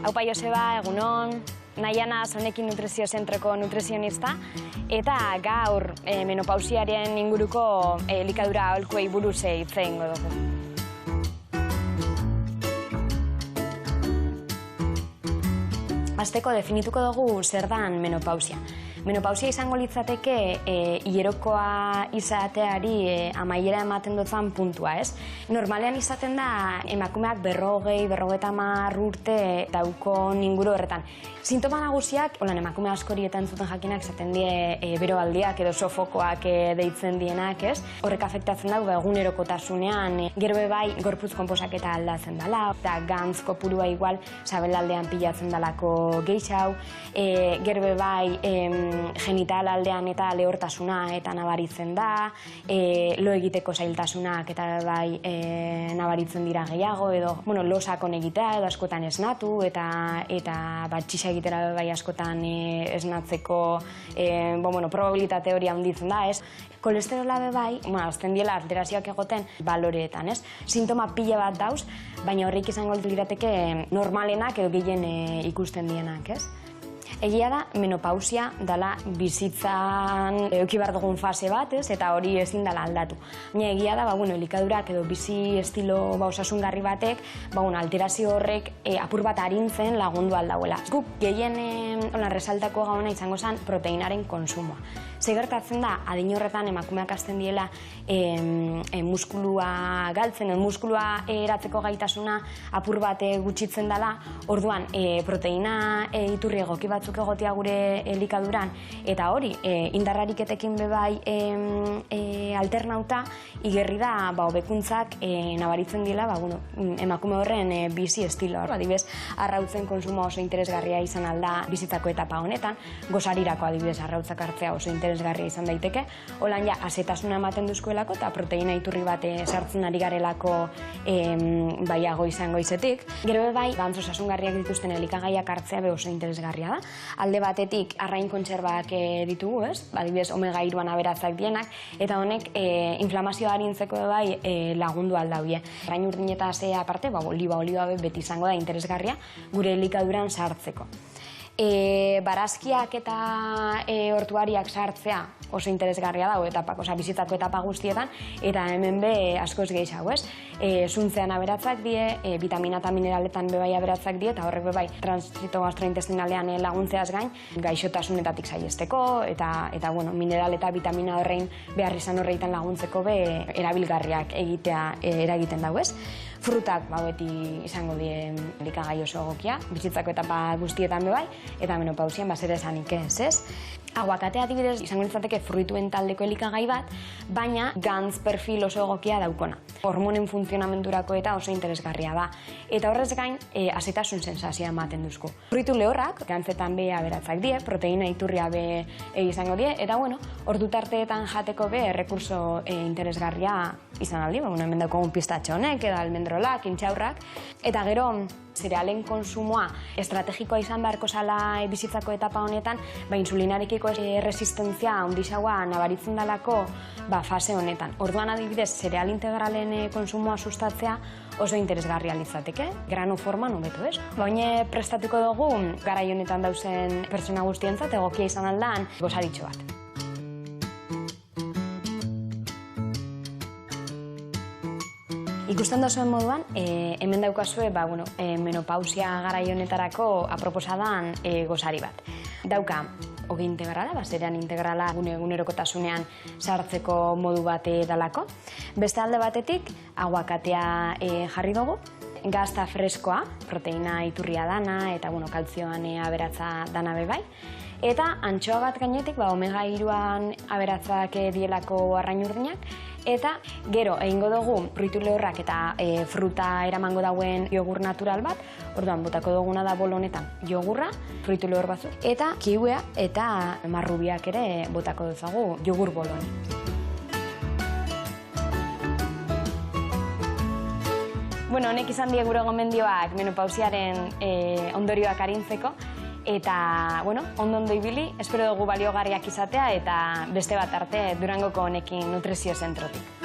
Aupa Joseba, egunon, Naiana Zonekin Nutrizio Zentroko nutrizionista, eta gaur menopausiaren inguruko elikadura aholkuei buruz hitz egingo dugu. Hasteko definituko dugu zer dan menopausia. Menopausia izango litzateke hilerokoa izateari amaiera ematen dutzen puntua, ez? Normalean izaten da emakumeak 40-50 urte daukon inguru horretan. Sintoma nagusiak, emakume askori eta entzuten jakinak izaten die beroaldiak edo sofokoak deitzen dienak, ez? Horrek afektatzen dago egunerokotasunean, gero bai gorputz konposaketa aldatzen dela, eta gantz kopurua igual sabelaldean pilatzen dalako gehiago, gero bai genital aldean eta lehortasuna eta nabaritzen da, lo egiteko zailtasunak eta bai nabaritzen dira gehiago, edo losakon egitea edo askotan esnatu eta batxisa egitera bai askotan esnatzeko probabilitate hori handitzen da, ez? Kolesterola bai, azten diela alterazioak egoten baloreetan, ez? Sintoma pila bat dauz, baina horrik izango lirateke normalenak edo gehien ikusten dienak, ez? Egia da, menopausia dela bizitzan eduki behar dugun fase bat, ez? Eta hori ezin dela aldatu. Baina egia da, elikadurak edo bizi estilo osasungarri batek, alterazio horrek apur bat arintzen lagundu aldauela. Guk gehien resaltako gauna izango zen proteinaren konsumoa. Ze gertatzen da, adin horretan emakumeak hasten diela muskulua galtzen, muskulua eratzeko gaitasuna apur bat gutxitzen dela, orduan proteina iturri egoki batzuk egotea gure elikaduran, eta hori indarrariketekin bebai alternauta, igerri da hobekuntzak nabaritzen dira emakume horren bizi estiloa. Adibidez, arrautzen konsumoa oso interesgarria izan alda bizitzako etapa honetan, gozarirako adibidez arrautzak hartzea oso interesgarria izan daiteke, holan ja azetasuna ematen duzkoelako eta proteina iturri bat sartzen ari garelako baiago izango izetik. Gero bai, gantz osasungarriak dituzten elikagaiak hartzea be oso interesgarria da. Alde batetik arrain kontserbak ditugu, ez? Adibidez, omega-3 aberatsak dienak, eta honek inflamazioa arintzeko bai lagundu aldauie. Arrain urdineta ze aparte, oliba beti izango da interesgarria gure elikaduran sartzeko. Barazkiak eta hortuariak sartzea oso interesgarria dago bizitzako etapa guztietan, eta hemen be askoz gehiago, ez? Zuntzean aberatzak die, vitamina eta mineraletan bebai aberatzak die, eta horrek bebai transito gastrointestinalean laguntzeaz gain, gaixotasunetatik saihesteko, eta mineral eta vitamina horrein behar izan horreitan laguntzeko be erabilgarriak eragiten dago, ez? Frutak beti izango die elikagai oso egokia, bizitzako etapa guztietan bebai, eta menopausian zer esanik ez? Aguakatea adibidez izango litzateke fruituen taldeko elikagai bat, baina gantz perfil oso egokia daukona. Hormonen funtzionamendurako eta oso interesgarria da. Eta horrez gain, azetasun sensazioa ematen duzku. Fruitu lehorrak, gantzetan be aberatzak die, proteina iturria be izango die, eta ordu tarteetan jateko be errekurso interesgarria izan aldi, hemen daukagun pistatxo honek, edo almendrolak, intxaurrak, eta gero zerealen konsumoa estrategikoa izan beharko zala bizitzako etapa honetan, insulinarekiko resistentzia handiagoa nabaritzen dalako fase honetan. Orduan adibidez, zereal integralen konsumoa sustatzea oso interesgarria litzateke, grano forman hobeto, ez? Baina prestatuko dugu garai honetan dauzen pertsona guztientzat egokia izan aldan gozaritxo bat. Ikusten duzuen moduan, hemen daukazue menopausia garai honetarako aproposadan gozari bat. Dauka ogi integrala, zerean integrala egunerokotasunean sartzeko modu bat dalako. Beste alde batetik, aguakatea jarri dugu, gazta freskoa, proteina iturria dana eta kaltzioan aberatza dana bebai. Eta antxoa bat gainetik, omega-3 aberatzak dielako arrain urdinak, eta gero egingo dugu fruitu lehorrak eta fruta eramango dauen jogur natural bat, orduan botako duguna da bolo honetan jogurra, fruitu lehor batzuk, eta kiwea eta marrubiak ere botako duzagu jogur boloni. Honek izan die gure gomendioak menopausiaren ondorioak arintzeko, eta, ondo ibili, espero dugu baliogarriak izatea, eta beste bat arte Durangoko honekin nutrizio zentrotik.